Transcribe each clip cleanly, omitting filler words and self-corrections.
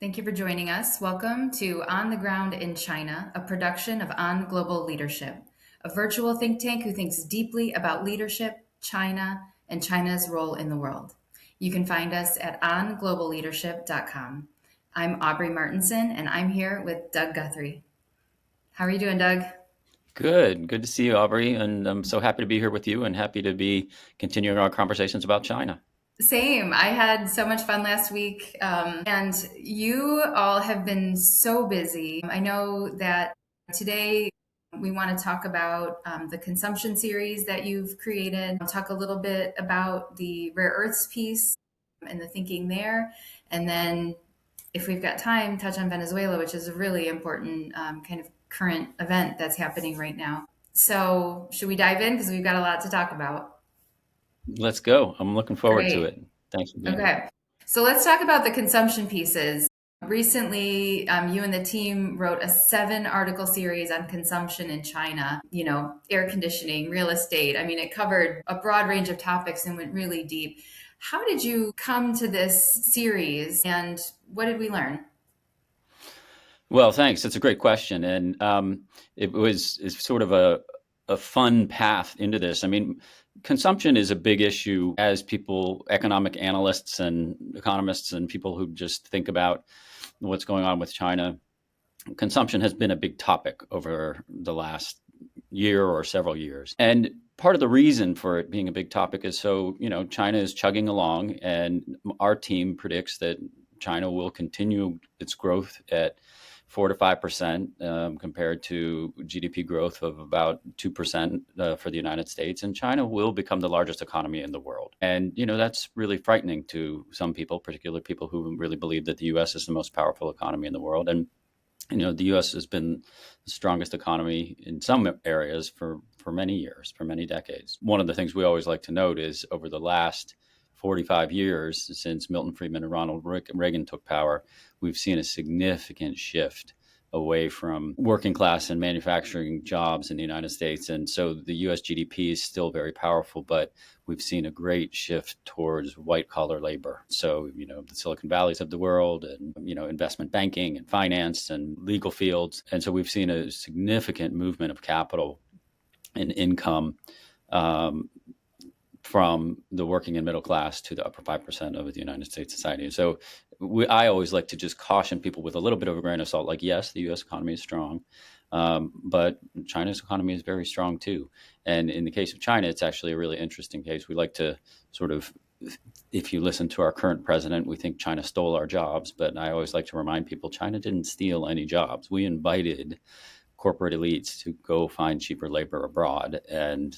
Thank you for joining us. Welcome to On the Ground in China, a production of On Global Leadership, a virtual think tank who thinks deeply about leadership, China, and China's role in the world. You can find us at ongloballeadership.com. I'm Aubrey Martinson, and I'm here with Doug Guthrie. How are you doing, Doug? Good to see you, Aubrey. And I'm so happy to be here with you and happy to be continuing our conversations about China. Same. I had so much fun last week. And you all have been so busy. I know that today we want to talk about the consumption series that you've created, talk a little bit about the rare earths piece and the thinking there. And then, if we've got time, touch on Venezuela, which is a really important kind of current event that's happening right now. So, should we dive in? Because we've got a lot to talk about. Let's go. I'm looking forward to Great. it. Thanks for being here. Okay. So let's talk about the consumption pieces. Recently, you and the team wrote a 7 article series on consumption in China, air conditioning, real estate. I mean, it covered a broad range of topics and went really deep. How did you come to this series and what did we learn? Well, thanks. It's a great question. And it's sort of a fun path into this. I mean, consumption is a big issue as people, economic analysts and economists and people who just think about what's going on with China. Consumption has been a big topic over the last year or several years. And part of the reason for it being a big topic is China is chugging along, and our team predicts that China will continue its growth at 4 to 5% compared to GDP growth of about 2% for the United States. And China will become the largest economy in the world. And, that's really frightening to some people, particularly people who really believe that the U.S. is the most powerful economy in the world. And the U.S. has been the strongest economy in some areas for many years, for many decades. One of the things we always like to note is over the last 45 years since Milton Friedman and Ronald Reagan took power, we've seen a significant shift away from working class and manufacturing jobs in the United States. And so the US GDP is still very powerful, but we've seen a great shift towards white collar labor. So, the Silicon Valleys of the world and, investment banking and finance and legal fields. And so we've seen a significant movement of capital and income from the working and middle class to the upper 5% of the United States society. So I always like to just caution people with a little bit of a grain of salt, like, yes, the U.S. economy is strong, but China's economy is very strong too. And in the case of China, it's actually a really interesting case. We like to sort of, if you listen to our current president, we think China stole our jobs, but I always like to remind people China didn't steal any jobs. We invited corporate elites to go find cheaper labor abroad. And,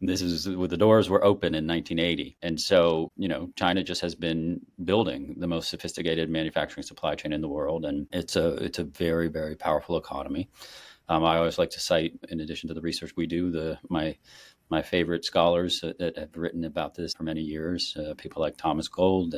this is when the doors were open in 1980. And so, China just has been building the most sophisticated manufacturing supply chain in the world. And it's a very, very powerful economy. I always like to cite, in addition to the research we do, my favorite scholars that have written about this for many years, people like Thomas Gold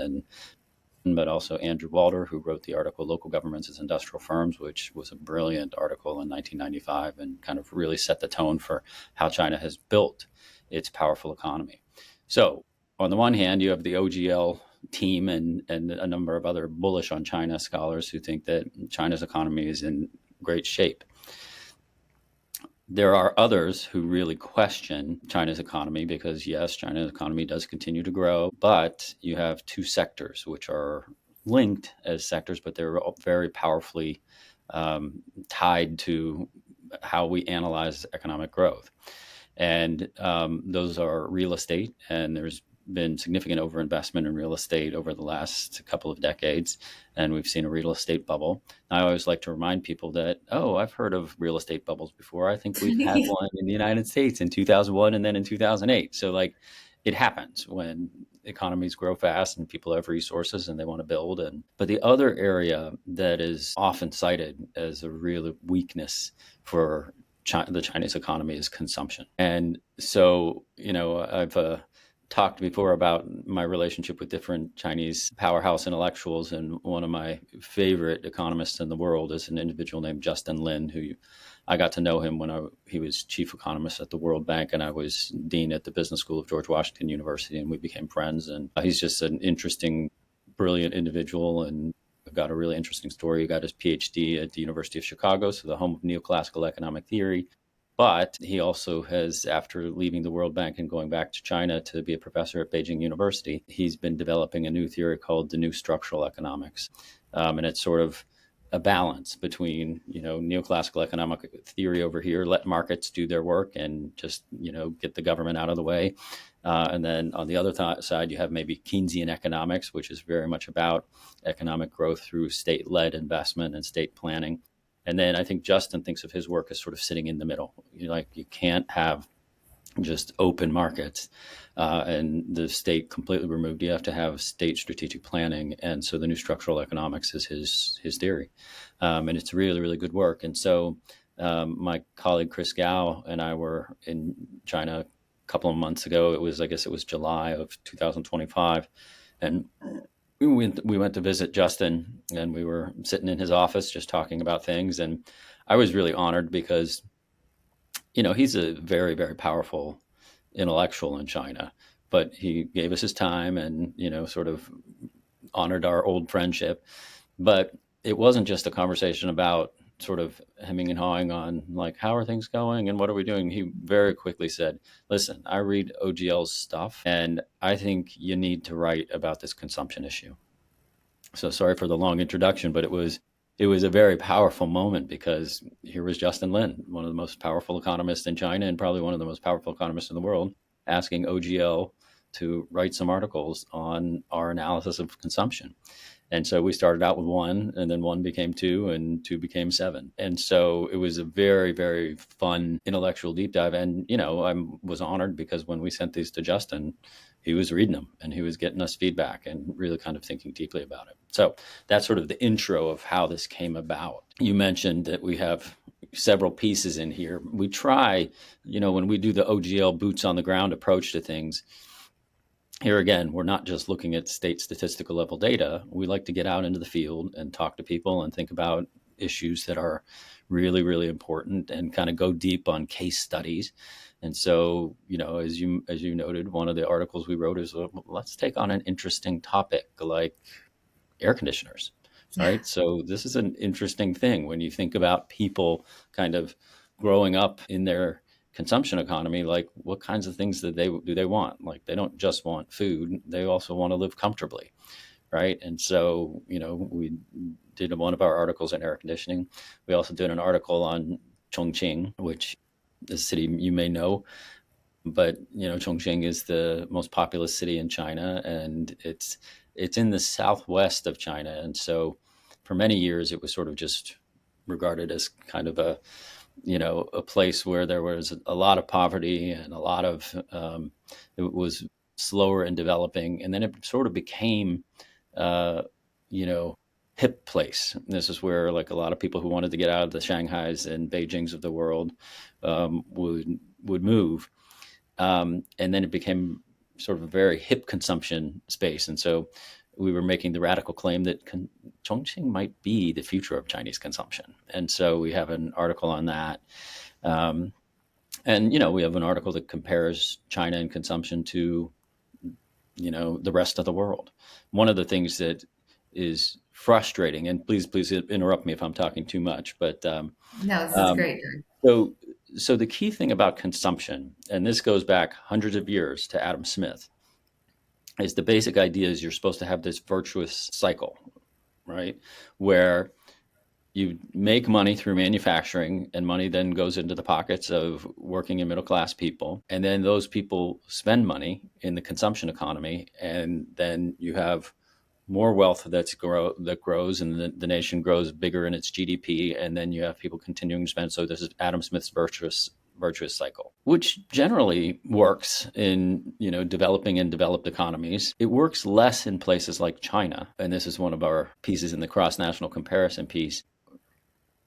but also Andrew Walter, who wrote the article Local Governments as Industrial Firms, which was a brilliant article in 1995 and kind of really set the tone for how China has built its powerful economy. So on the one hand, you have the OGL team and a number of other bullish on China scholars who think that China's economy is in great shape. There are others who really question China's economy because, yes, China's economy does continue to grow, but you have two sectors which are linked as sectors, but they're very powerfully tied to how we analyze economic growth. And those are real estate, and there's been significant overinvestment in real estate over the last couple of decades, and we've seen a real estate bubble. I always like to remind people that, I've heard of real estate bubbles before. I think we've had one in the United States in 2001 and then in 2008. So it happens when economies grow fast and people have resources and they want to build. But the other area that is often cited as a real weakness for the Chinese economy is consumption. And so, I've talked before about my relationship with different Chinese powerhouse intellectuals. And one of my favorite economists in the world is an individual named Justin Lin, who I got to know him when he was chief economist at the World Bank, and I was dean at the business school of George Washington University, and we became friends. And he's just an interesting, brilliant individual and got a really interesting story. He got his PhD at the University of Chicago, so the home of neoclassical economic theory. But he also has, after leaving the World Bank and going back to China to be a professor at Beijing University, he's been developing a new theory called the new structural economics. And it's sort of a balance between, neoclassical economic theory over here, let markets do their work and just, get the government out of the way. And then on the other side, you have maybe Keynesian economics, which is very much about economic growth through state-led investment and state planning. And then I think Justin thinks of his work as sort of sitting in the middle. You can't have just open markets and the state completely removed. You have to have state strategic planning, and so the new structural economics is his theory, and it's really really good work. And so my colleague Chris Gao and I were in China a couple of months ago. I guess it was July of 2025, and we went to visit Justin, and we were sitting in his office just talking about things, and I was really honored because he's a very, very powerful intellectual in China, but he gave us his time and, sort of honored our old friendship. But it wasn't just a conversation about sort of hemming and hawing on like, how are things going and what are we doing? He very quickly said, listen, I read OGL's stuff and I think you need to write about this consumption issue. So sorry for the long introduction, but it was a very powerful moment because here was Justin Lin, one of the most powerful economists in China and probably one of the most powerful economists in the world, asking OGL to write some articles on our analysis of consumption. And so we started out with one, and then one became two, and two became seven. And so it was a very, very fun intellectual deep dive. And, I was honored because when we sent these to Justin, he was reading them and he was getting us feedback and really kind of thinking deeply about it. So that's sort of the intro of how this came about. You mentioned that we have several pieces in here. We try, when we do the OGL boots on the ground approach to things, here again, we're not just looking at state statistical level data. We like to get out into the field and talk to people and think about issues that are really, really important and kind of go deep on case studies. And so, as you noted, one of the articles we wrote is, well, let's take on an interesting topic like air conditioners, Yeah. right? So this is an interesting thing when you think about people kind of growing up in their consumption economy, like what kinds of things do they want? Like they don't just want food, they also want to live comfortably, right? And so, we did one of our articles on air conditioning. We also did an article on Chongqing, which is a city you may know, but Chongqing is the most populous city in China, and it's in the southwest of China. And so for many years it was sort of just regarded as kind of a place where there was a lot of poverty and a lot of it was slower in developing, and then it sort of became uh, you know hip place. And this is where like a lot of people who wanted to get out of the Shanghais and Beijings of the world would move, and then it became sort of a very hip consumption space. And so we were making the radical claim that Chongqing might be the future of Chinese consumption. And so we have an article on that. Um, and, we have an article that compares China and consumption to, the rest of the world. One of the things that is frustrating, and please interrupt me if I'm talking too much, but No, this is um, great. so, so the key thing about consumption, and this goes back hundreds of years to Adam Smith, is the basic idea is you're supposed to have this virtuous cycle, right? Where you make money through manufacturing and money then goes into the pockets of working and middle class people. And then those people spend money in the consumption economy. And then you have more wealth that grows, and the nation grows bigger in its GDP, and then you have people continuing to spend. So this is Adam Smith's virtuous cycle, which generally works in developing and developed economies. It works less in places like China, and this is one of our pieces in the cross-national comparison piece.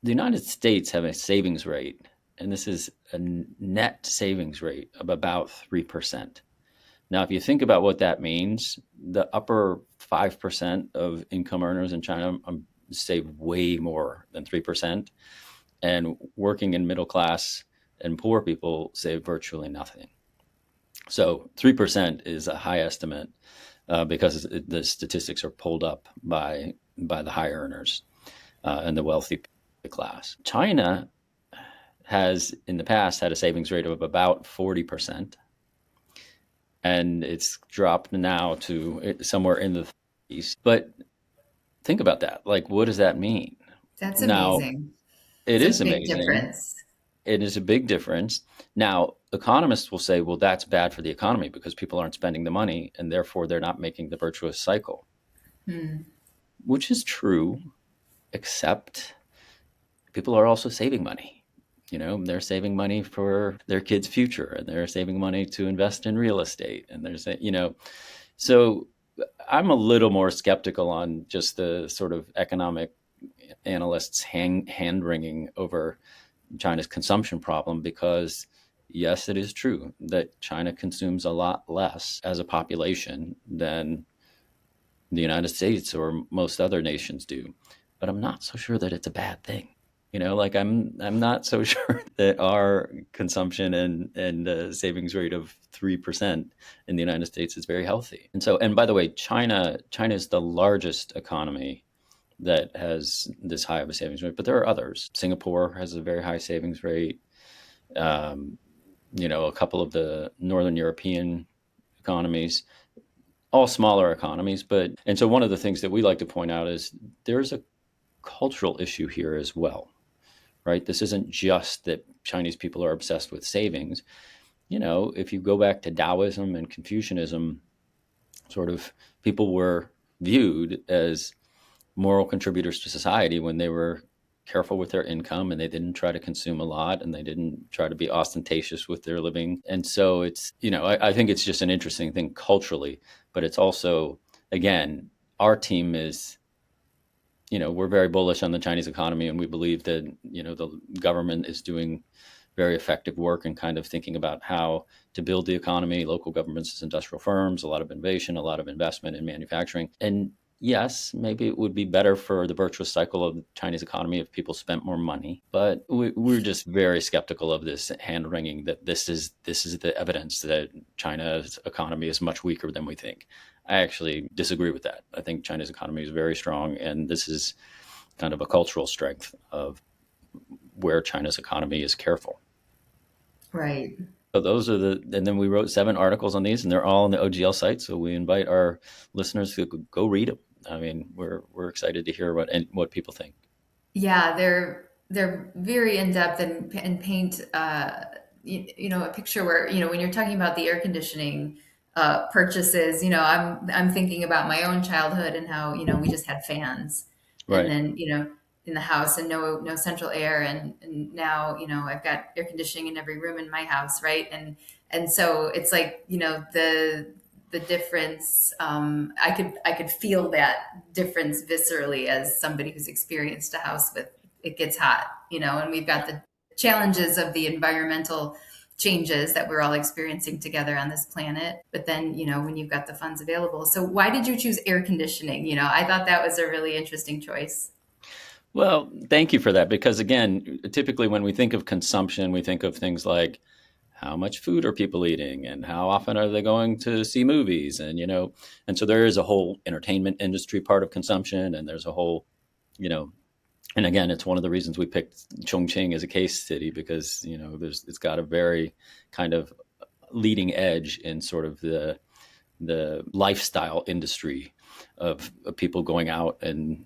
The United States have a savings rate, and this is a net savings rate of about 3%. Now, if you think about what that means, the upper 5% of income earners in China save way more than 3%. And working in middle class and poor people save virtually nothing. So 3% is a high estimate. because the statistics are pulled up by the high earners and the wealthy class. China has in the past had a savings rate of about 40%, and it's dropped now to somewhere in the 30s. But think about that. Like, what does that mean? That's Now, amazing. it It's a is big amazing. difference. It is a big difference. Now, economists will say, well, that's bad for the economy because people aren't spending the money and therefore they're not making the virtuous cycle, Hmm. which is true, except people are also saving money. They're saving money for their kids' future and they're saving money to invest in real estate. And so I'm a little more skeptical on just the sort of economic analysts hand wringing over China's consumption problem because, yes, it is true that China consumes a lot less as a population than the United States or most other nations do. But I'm not so sure that it's a bad thing. Like I'm not so sure that our consumption and savings rate of 3% in the United States is very healthy. And by the way, China is the largest economy that has this high of a savings rate, but there are others. Singapore has a very high savings rate. Um, a couple of the Northern European economies, all smaller economies. And so one of the things that we like to point out is there's a cultural issue here as well, right? This isn't just that Chinese people are obsessed with savings. If you go back to Taoism and Confucianism, sort of people were viewed as moral contributors to society when they were careful with their income and they didn't try to consume a lot and they didn't try to be ostentatious with their living. And so I think it's just an interesting thing culturally, but it's also, again, our team is, we're very bullish on the Chinese economy and we believe that, the government is doing very effective work and kind of thinking about how to build the economy, local governments as industrial firms, a lot of innovation, a lot of investment in manufacturing. And yes, maybe it would be better for the virtuous cycle of the Chinese economy if people spent more money. But we're just very skeptical of this hand wringing that this is the evidence that China's economy is much weaker than we think. I actually disagree with that. I think China's economy is very strong, and this is kind of a cultural strength of where China's economy is careful. Right. So those are and then we wrote 7 articles on these, and they're all on the OGL site. So we invite our listeners to go read them. I mean, we're excited to hear what people think. Yeah, they're very in depth and paint a picture where when you're talking about the air conditioning purchases, I'm thinking about my own childhood and how we just had fans, and Right. then in the house and no central air, and now I've got air conditioning in every room in my house, right? And so it's like the difference. I could feel that difference viscerally as somebody who's experienced a house with it gets hot, and we've got the challenges of the environmental changes that we're all experiencing together on this planet. But then, when you've got the funds available. So why did you choose air conditioning? I thought that was a really interesting choice. Well, thank you for that because again, typically when we think of consumption, we think of things like how much food are people eating and how often are they going to see movies and so there is a whole entertainment industry part of consumption and there's a whole you know and again, it's one of the reasons we picked Chongqing as a case study because it's got a very kind of leading edge in sort of the lifestyle industry of people going out and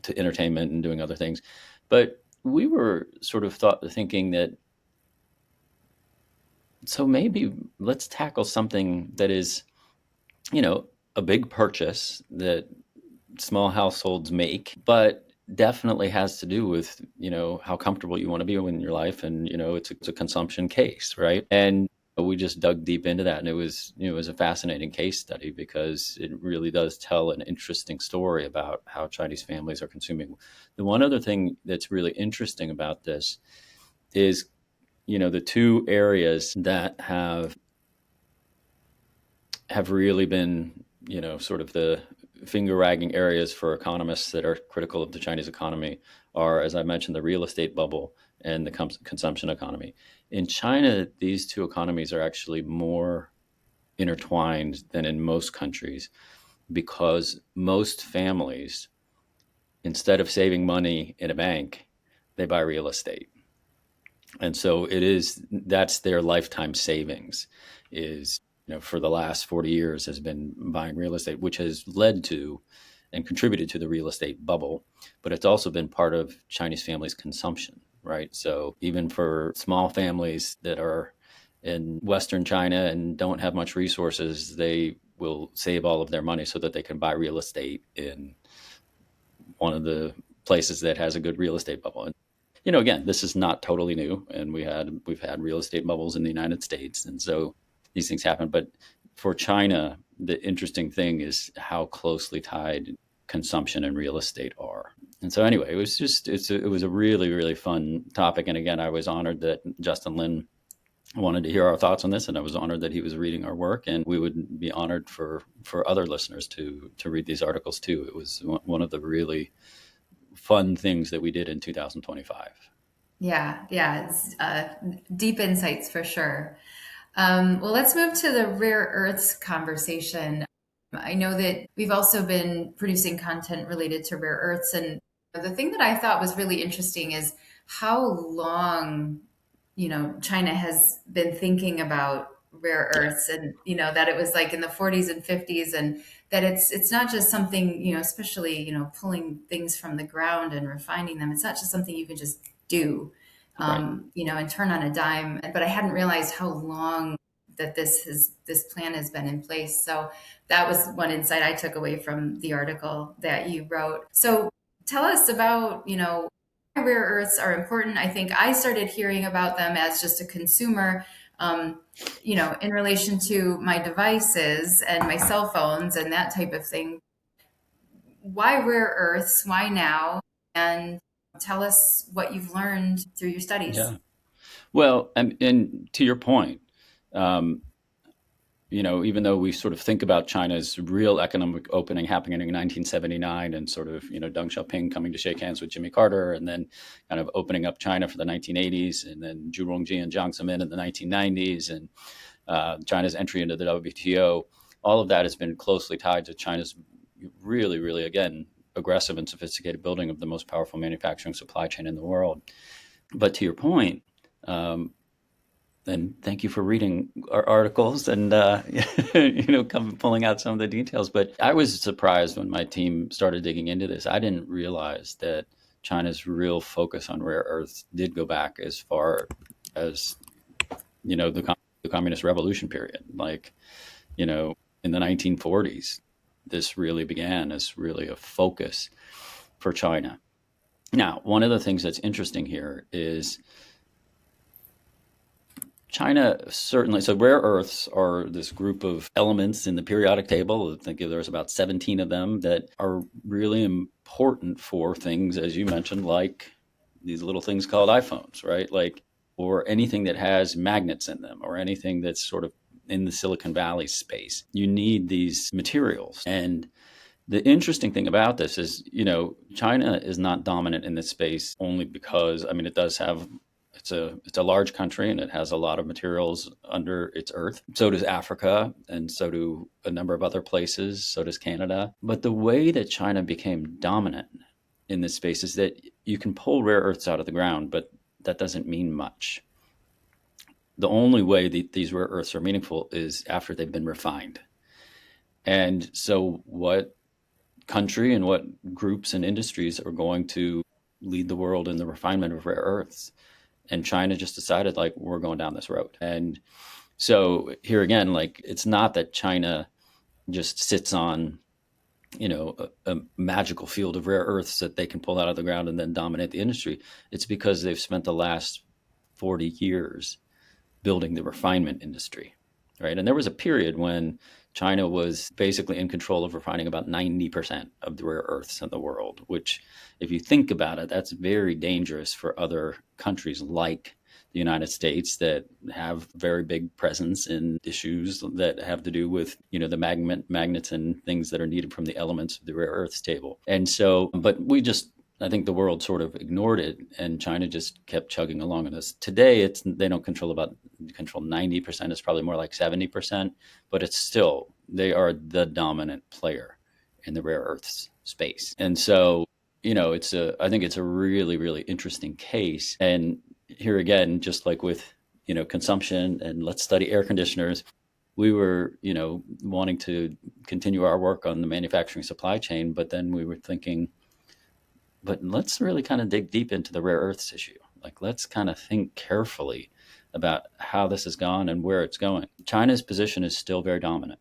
to entertainment and doing other things. But we were sort of thinking that so maybe let's tackle something that is you know a big purchase that small households make, but definitely has to do with how comfortable you want to be in your life, and it's a consumption case, right? And we just dug deep into that, and it was a fascinating case study because it really does tell an interesting story about how Chinese families are consuming. The one other thing that's really interesting about this is the two areas that have really been, sort of the finger wagging areas for economists that are critical of the Chinese economy are, as I mentioned, the real estate bubble and the consumption economy. In China, these two economies are actually more intertwined than in most countries because most families, instead of saving money in a bank, they buy real estate. And so that's their lifetime savings is, for the last 40 years has been buying real estate, which has led to and contributed to the real estate bubble. But it's also been part of Chinese families' consumption, right? So even for small families that are in Western China and don't have much resources, they will save all of their money so that they can buy real estate in one of the places that has a good real estate bubble. And again, this is not totally new, and we've had real estate bubbles in the United States, and so these things happen. But for China, the interesting thing is how closely tied consumption and real estate are. And so anyway, it was a really really fun topic. And again, I was honored that Justin Lin wanted to hear our thoughts on this, and I was honored that he was reading our work, and we would be honored for other listeners to read these articles too. It was one of the really fun things that we did in 2025. Yeah, yeah, it's deep insights for sure. Well, let's move to the rare earths conversation. I know that we've also been producing content related to rare earths, and the thing that I thought was really interesting is how long, China has been thinking about rare Yeah, earths, and that it was like in the 40s and 50s, and that it's not just something, especially pulling things from the ground and refining them. It's not just something you can just do, right. and turn on a dime. But I hadn't realized how long that this plan has been in place. So that was one insight I took away from the article that you wrote. So tell us about, why rare earths are important. I think I started hearing about them as just a consumer, um, in relation to my devices and my cell phones and that type of thing. Why rare earths? Why now? And tell us what you've learned through your studies. Yeah. Well, and to your point, um, even though we sort of think about China's real economic opening happening in 1979 and sort of, Deng Xiaoping coming to shake hands with Jimmy Carter and then kind of opening up China for the 1980s, and then Zhu Rongji and Jiang Zemin in the 1990s, and China's entry into the WTO, all of that has been closely tied to China's really, really, again, aggressive and sophisticated building of the most powerful manufacturing supply chain in the world. But to your point, and thank you for reading our articles and come pulling out some of the details. But I was surprised when my team started digging into this. I didn't realize that China's real focus on rare earths did go back as far as the communist revolution period. Like, in the 1940s, this really began as really a focus for China. Now, one of the things that's interesting here is China certainly. So rare earths are this group of elements in the periodic table. I think there's about 17 of them that are really important for things, as you mentioned, like these little things called iPhones, right? Like, or anything that has magnets in them, or anything that's sort of in the Silicon Valley space. You need these materials. And the interesting thing about this is, China is not dominant in this space only because, I mean, it does have it's a large country and it has a lot of materials under its earth. So does Africa, and so do a number of other places. So does Canada. But the way that China became dominant in this space is that you can pull rare earths out of the ground, but that doesn't mean much. The only way that these rare earths are meaningful is after they've been refined. And so, what country and what groups and industries are going to lead the world in the refinement of rare earths? And China just decided, like, we're going down this road. And so here again, like, it's not that China just sits on, a magical field of rare earths that they can pull out of the ground and then dominate the industry. It's because they've spent the last 40 years building the refinement industry, right? And there was a period when China was basically in control of refining about 90% of the rare earths in the world, which, if you think about it, that's very dangerous for other countries like the United States that have very big presence in issues that have to do with, the magnets and things that are needed from the elements of the rare earths table. And so, but we just I think the world sort of ignored it, and China just kept chugging along on this. Today, it's they don't control 90%. It's probably more like 70%, but it's still they are the dominant player in the rare earths space. And so, it's a I think it's a really really interesting case. And here again, just like with consumption and let's study air conditioners, we were wanting to continue our work on the manufacturing supply chain, but then we were thinking, but let's really kind of dig deep into the rare earths issue. Like, let's kind of think carefully about how this has gone and where it's going. China's position is still very dominant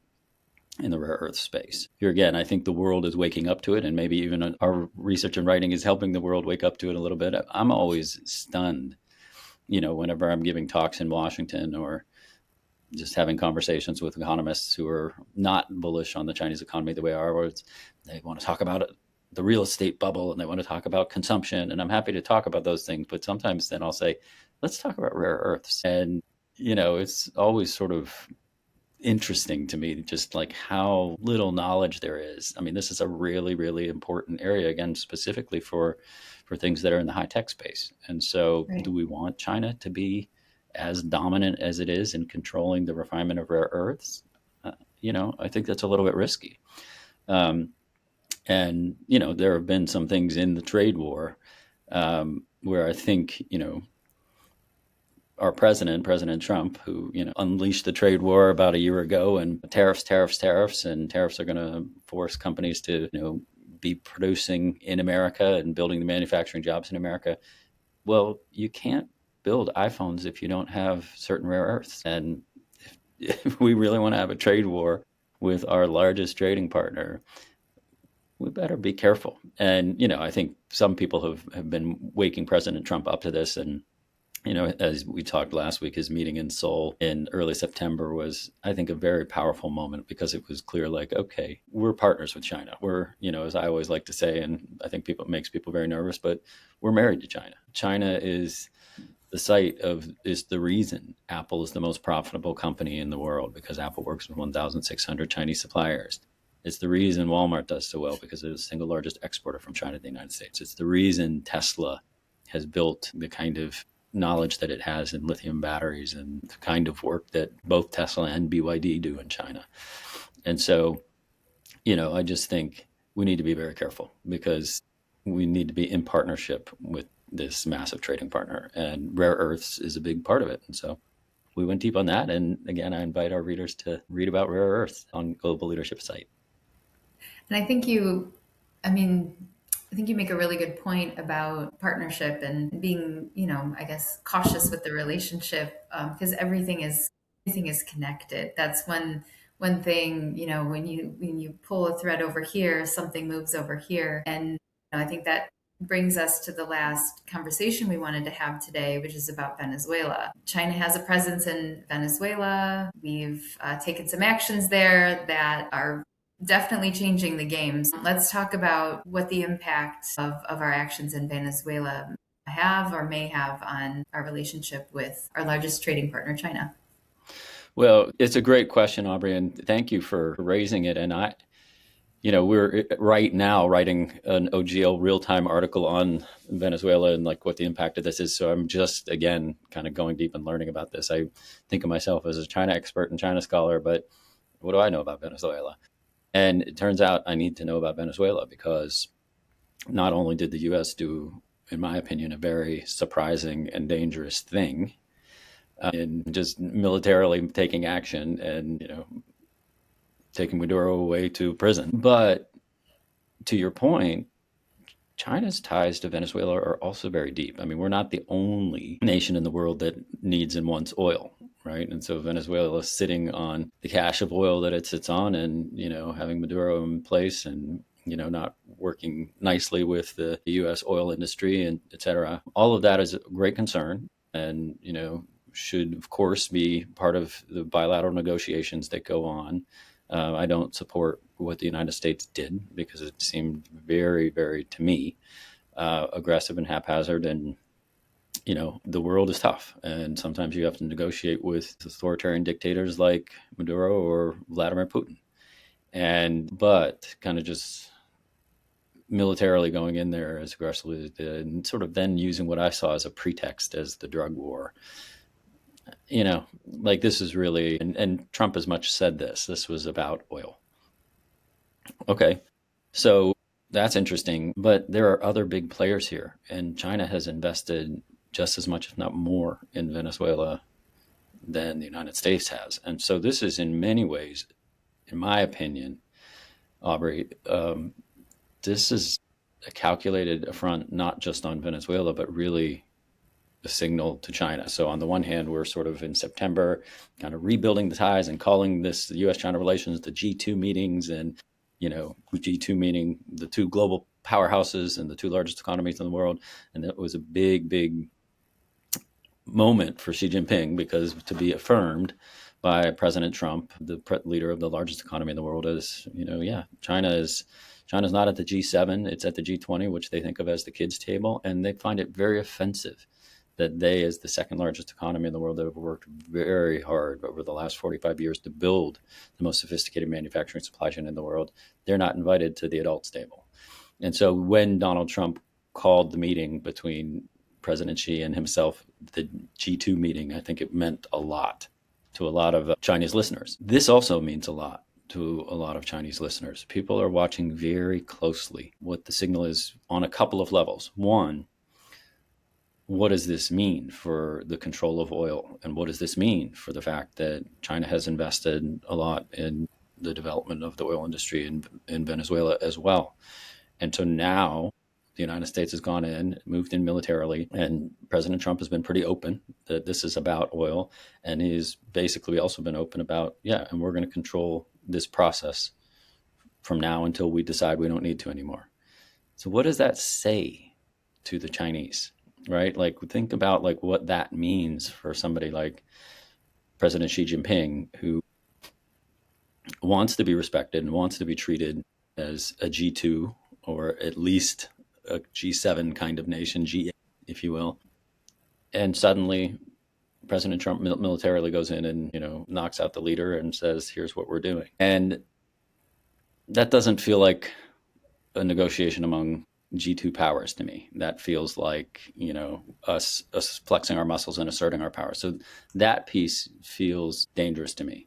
in the rare earth space. Here again, I think the world is waking up to it, and maybe even our research and writing is helping the world wake up to it a little bit. I'm always stunned, whenever I'm giving talks in Washington or just having conversations with economists who are not bullish on the Chinese economy the way ours. They want to talk about it, the real estate bubble, and they want to talk about consumption. And I'm happy to talk about those things, but sometimes then I'll say, let's talk about rare earths. And it's always sort of interesting to me just like how little knowledge there is. I mean, this is a really really important area, again, specifically for things that are in the high tech space. And so Right. do we want China to be as dominant as it is in controlling the refinement of rare earths? I think that's a little bit risky. um, and there have been some things in the trade war, where I think our President Trump, who unleashed the trade war about a year ago, and tariffs, tariffs, tariffs, and tariffs are going to force companies to be producing in America and building the manufacturing jobs in America. Well, you can't build iPhones if you don't have certain rare earths, and if we really want to have a trade war with our largest trading partner, we better be careful. And I think some people have been waking President Trump up to this. And as we talked last week, his meeting in Seoul in early September was, I think, a very powerful moment, because it was clear, like, okay, we're partners with China. We're, as I always like to say, and I think people it makes people very nervous, but we're married to China. China is the reason Apple is the most profitable company in the world, because Apple works with 1,600 Chinese suppliers. It's the reason Walmart does so well, because it's the single largest exporter from China to the United States. It's the reason Tesla has built the kind of knowledge that it has in lithium batteries and the kind of work that both Tesla and BYD do in China. And so, I just think we need to be very careful, because we need to be in partnership with this massive trading partner, and rare earths is a big part of it. And so we went deep on that. And again, I invite our readers to read about rare earths on Global Leadership site. And I mean, I think you make a really good point about partnership and being, I guess, cautious with the relationship, because everything is connected. That's one thing, when you pull a thread over here, something moves over here, and I think that brings us to the last conversation we wanted to have today, which is about Venezuela. China has a presence in Venezuela. We've taken some actions there that are definitely changing the games. Let's talk about what the impact of our actions in Venezuela have or may have on our relationship with our largest trading partner, China. Well, it's a great question, Aubrey, and thank you for raising it. And we're right now writing an OGL real-time article on Venezuela and like what the impact of this is. So I'm just, again, kind of going deep and learning about this. I think of myself as a China expert and China scholar, but what do I know about Venezuela? And it turns out I need to know about Venezuela, because not only did the U.S. do, in my opinion, a very surprising and dangerous thing in just militarily taking action and taking Maduro away to prison, but to your point, China's ties to Venezuela are also very deep. I mean, we're not the only nation in the world that needs and wants oil, right? And so Venezuela is sitting on the cache of oil that it sits on, and having Maduro in place, and not working nicely with the U.S. oil industry, and et cetera. All of that is a great concern, and should of course be part of the bilateral negotiations that go on. I don't support what the United States did, because it seemed very, very, to me, aggressive and haphazard. And, the world is tough. And sometimes you have to negotiate with authoritarian dictators like Maduro or Vladimir Putin. But kind of just militarily going in there as aggressively as it did, and sort of then using what I saw as a pretext as the drug war. Like this is really, and Trump has much said this was about oil. Okay. So that's interesting. But there are other big players here, and China has invested just as much, if not more, in Venezuela than the United States has. And so this is, in many ways, in my opinion, Aubrey, this is a calculated affront, not just on Venezuela, but really a signal to China. So on the one hand, we're sort of in September, kind of rebuilding the ties and calling this the U.S.-China relations, the G2 meetings, and G2 meaning the two global powerhouses and the two largest economies in the world. And that was a big, big moment for Xi Jinping, because to be affirmed by President Trump, the leader of the largest economy in the world, is, yeah, China's not at the G7, it's at the G20, which they think of as the kids' table, and they find it very offensive that they, as the second largest economy in the world, that have worked very hard over the last 45 years to build the most sophisticated manufacturing supply chain in the world, they're not invited to the adults' table. And so when Donald Trump called the meeting between President Xi and himself the G2 meeting, I think it meant a lot to a lot of Chinese listeners. This also means a lot to a lot of Chinese listeners. People are watching very closely what the signal is on a couple of levels. One, what does this mean for the control of oil? And what does this mean for the fact that China has invested a lot in the development of the oil industry in Venezuela as well? And so now the United States has gone in, moved in militarily, and President Trump has been pretty open that this is about oil. And he's basically also been open about, yeah, and we're going to control this process from now until we decide we don't need to anymore. So what does that say to the Chinese, right? Like, think about like what that means for somebody like President Xi Jinping, who wants to be respected and wants to be treated as a G2, or at least a G7 kind of nation, G8, if you will. And suddenly President Trump militarily goes in and, knocks out the leader and says, here's what we're doing. And that doesn't feel like a negotiation among G2 powers to me. That feels like, us flexing our muscles and asserting our power. So that piece feels dangerous to me.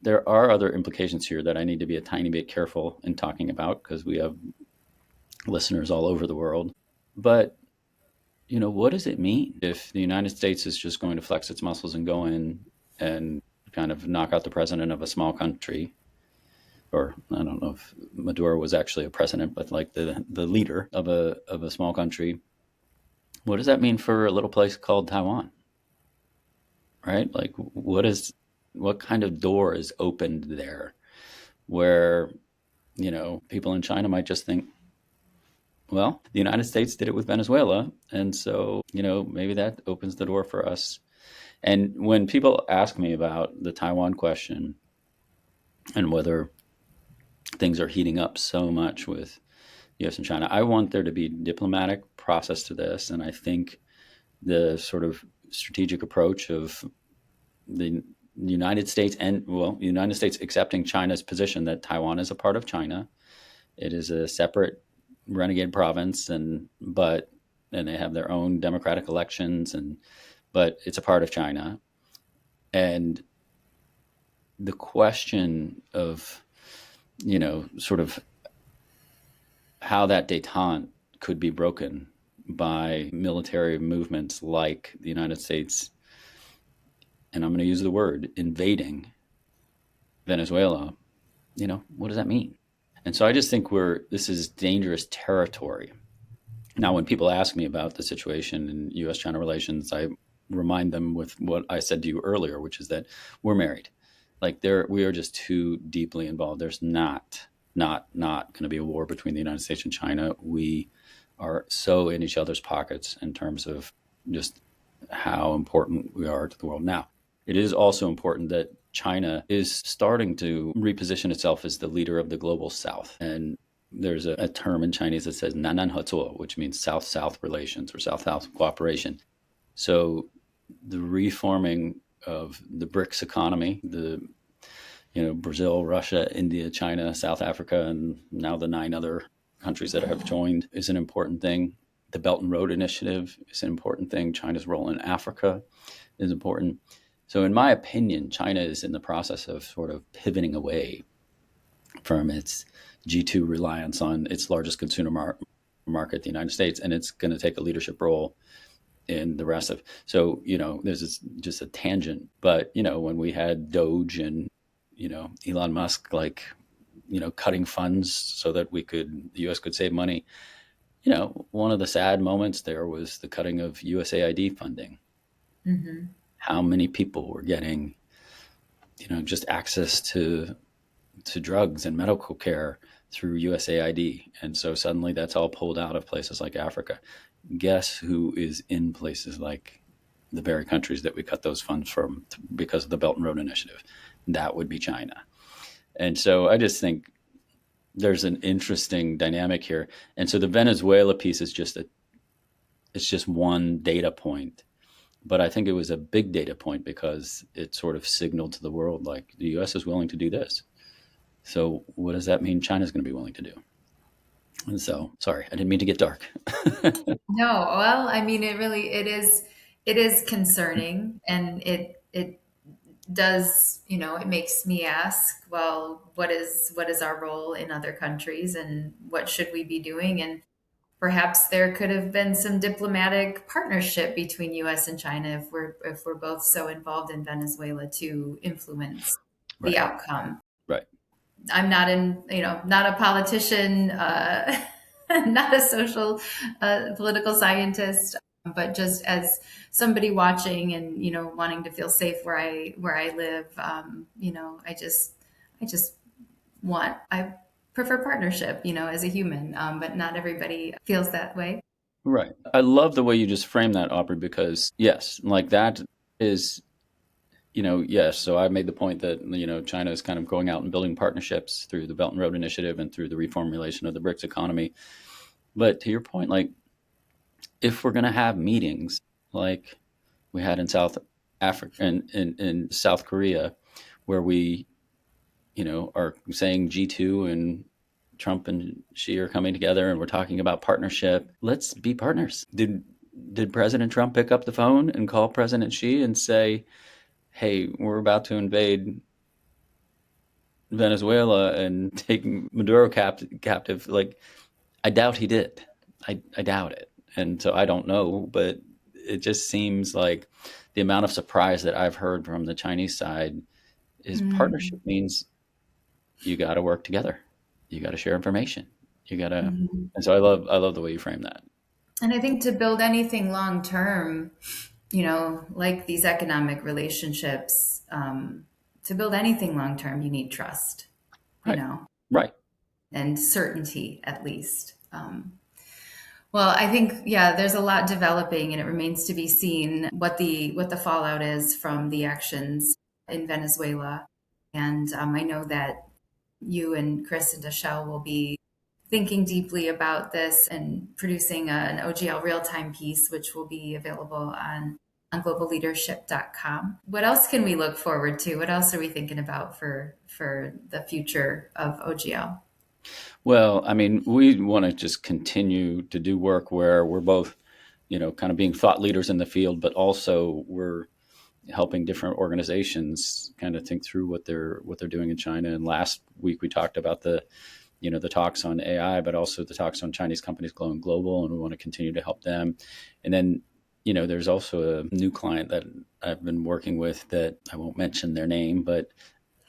There are other implications here that I need to be a tiny bit careful in talking about, because we have listeners all over the world. But, what does it mean if the United States is just going to flex its muscles and go in and kind of knock out the president of a small country? Or I don't know if Maduro was actually a president, but like the leader of a small country. What does that mean for a little place called Taiwan? Right? Like, what kind of door is opened there, where, people in China might just think, well, the United States did it with Venezuela, and so, maybe that opens the door for us. And when people ask me about the Taiwan question and whether things are heating up so much with US and China, I want there to be diplomatic process to this. And I think the sort of strategic approach of the United States United States accepting China's position that Taiwan is a part of China. It is a separate renegade province, and they have their own democratic elections, but it's a part of China. And the question of, sort of how that détente could be broken by military movements like the United States, and I'm going to use the word, invading Venezuela, what does that mean? And so I just think this is dangerous territory. Now, when people ask me about the situation in U.S.-China relations, I remind them with what I said to you earlier, which is that we're married. Like, we are just too deeply involved. There's not going to be a war between the United States and China. We are so in each other's pockets in terms of just how important we are to the world. Now, it is also important that China is starting to reposition itself as the leader of the global South. And there's a term in Chinese that says "nanan hezuo," which means South-South relations or South-South cooperation. So the reforming of the BRICS economy, Brazil, Russia, India, China, South Africa, and now the 9 other countries that have joined is an important thing. The Belt and Road Initiative is an important thing. China's role in Africa is important. So, in my opinion, China is in the process of sort of pivoting away from its G2 reliance on its largest consumer market, the United States, and it's going to take a leadership role in the rest of. So, there's just a tangent, but when we had Doge and Elon Musk like cutting funds so that the U.S. could save money. One of the sad moments there was the cutting of USAID funding. Hmm. How many people were getting just access to drugs and medical care through USAID. And so suddenly that's all pulled out of places like Africa. Guess who is in places like the very countries that we cut those funds from because of the Belt and Road Initiative? That would be China. And so I just think there's an interesting dynamic here. And so the Venezuela piece is it's just one data point. But I think it was a big data point because it sort of signaled to the world like the US is willing to do this. So what does that mean China's going to be willing to do? And so, sorry, I didn't mean to get dark. No, well, I mean, it is concerning, and it does, it makes me ask, well, what is our role in other countries, and what should we be doing? And perhaps there could have been some diplomatic partnership between US and China if we're both so involved in Venezuela to influence the Right, outcome. right, I'm not not a politician, not a social, political scientist, but just as somebody watching and wanting to feel safe where I live. I just I prefer partnership, as a human, but not everybody feels that way. right. I love the way you just framed that, Aubrey, because yes, like that is, yes. So I made the point that, China is kind of going out and building partnerships through the Belt and Road Initiative and through the reformulation of the BRICS economy. But to your point, like if we're going to have meetings like we had in South Africa and in South Korea, where we, are saying G2 and Trump and Xi are coming together and we're talking about partnership. Let's be partners. Did President Trump pick up the phone and call President Xi and say, "Hey, we're about to invade Venezuela and take Maduro captive"? Like, I doubt he did. I doubt it, and so I don't know. But it just seems like the amount of surprise that I've heard from the Chinese side is partnership Mhm. means you got to work together. You got to share information. You got to, Mhm. and so I love the way you frame that. And I think to build anything long term, like these economic relationships, to build anything long term, you need trust, you Right. know, Right. and certainty at least. Well, I think, yeah, there's a lot developing, and it remains to be seen what the fallout is from the actions in Venezuela. And I know that you and Chris and Deshelle will be thinking deeply about this and producing an OGL real time piece, which will be available on globalleadership.com. What else can we look forward to? What else are we thinking about for the future of OGL? Well, I mean, we want to just continue to do work where we're both, kind of being thought leaders in the field, but also we're helping different organizations kind of think through what they're doing in China. And last week we talked about the talks on AI, but also the talks on Chinese companies going global, and we want to continue to help them. And then, there's also a new client that I've been working with that I won't mention their name, but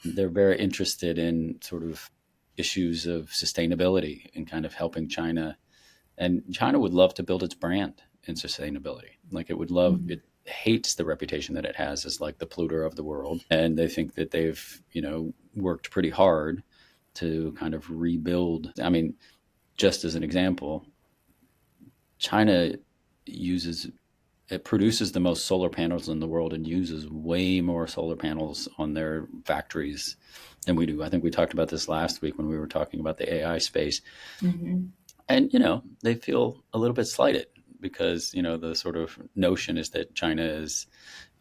they're very interested in sort of issues of sustainability and kind of helping China. And China would love to build its brand in sustainability. Like it hates the reputation that it has as like the polluter of the world. And they think that they've, worked pretty hard to kind of rebuild. I mean, just as an example, China uses it produces the most solar panels in the world and uses way more solar panels on their factories than we do. I think we talked about this last week when we were talking about the AI space. Mm-hmm. And, they feel a little bit slighted because, the sort of notion is that China is,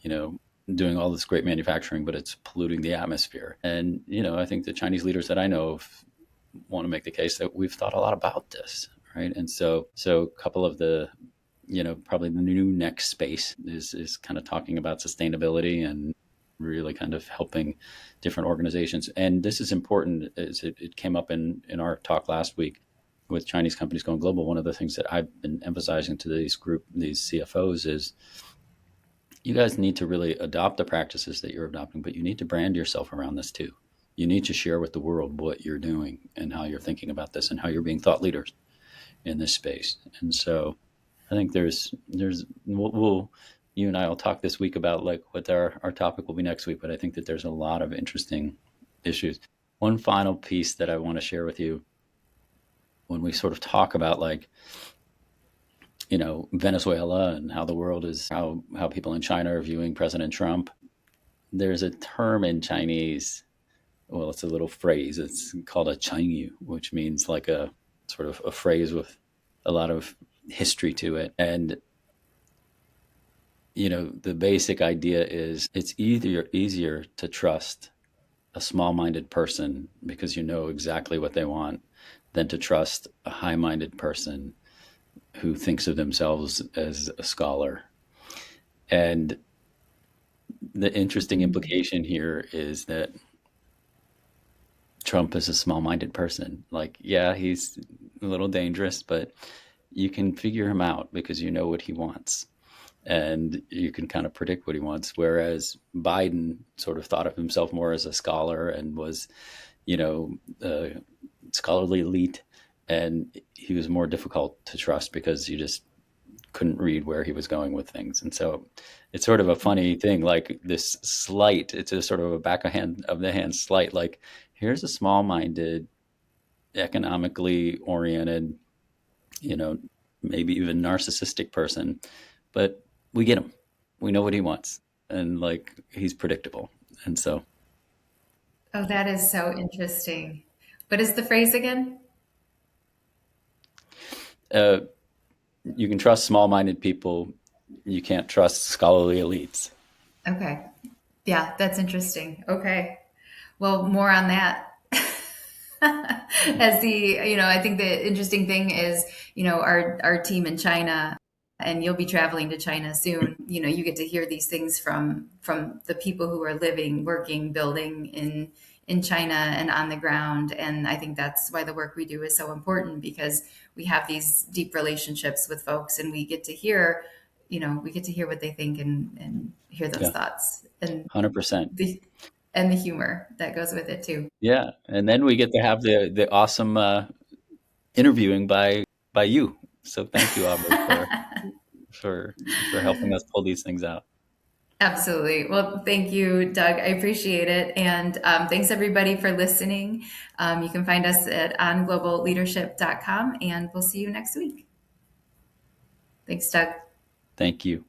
you know, doing all this great manufacturing, but it's polluting the atmosphere. And, I think the Chinese leaders that I know of want to make the case that we've thought a lot about this, right? And so a couple of the, probably the new next space is kind of talking about sustainability and really kind of helping different organizations. And this is important as it came up in our talk last week with Chinese companies going global. One of the things that I've been emphasizing to these CFOs is you guys need to really adopt the practices that you're adopting, but you need to brand yourself around this too. You need to share with the world what you're doing and how you're thinking about this and how you're being thought leaders in this space. And so I think we'll you and I will talk this week about like what our topic will be next week, but I think that there's a lot of interesting issues. One final piece that I want to share with you when we sort of talk about like, Venezuela and how the world is how people in China are viewing President Trump. There's a term in Chinese, well, it's a little phrase. It's called a Changyu, which means like a sort of a phrase with a lot of history to it. And the basic idea is it's easier to trust a small-minded person because you know exactly what they want than to trust a high-minded person who thinks of themselves as a scholar. And the interesting implication here is that Trump is a small-minded person. Like, yeah, he's a little dangerous, but you can figure him out because you know what he wants and you can kind of predict what he wants. Whereas Biden sort of thought of himself more as a scholar and was, a scholarly elite, and he was more difficult to trust because you just couldn't read where he was going with things. And so it's sort of a funny thing, like this slight, it's a sort of a back of the hand slight, like here's a small minded, economically oriented, you know, maybe even narcissistic person, but we get him. We know what he wants. And like he's predictable. And so Oh, that is so interesting. What is the phrase again? uh, you can trust small minded people. You can't trust scholarly elites. Okay. Yeah, that's interesting. Okay. Well, more on that. As I think the interesting thing is, our team in China, and you'll be traveling to China soon. You get to hear these things from the people who are living, working, building in China and on the ground. And I think that's why the work we do is so important because we have these deep relationships with folks, and we get to hear what they think and hear those Yeah, thoughts and 100%. the and the humor that goes with it too. Yeah. And then we get to have the awesome interviewing by you. So thank you, Aubrey, for for helping us pull these things out. Absolutely. Well, thank you, Doug. I appreciate it. And thanks everybody for listening. You can find us at ongloballeadership.com and we'll see you next week. Thanks, Doug. Thank you.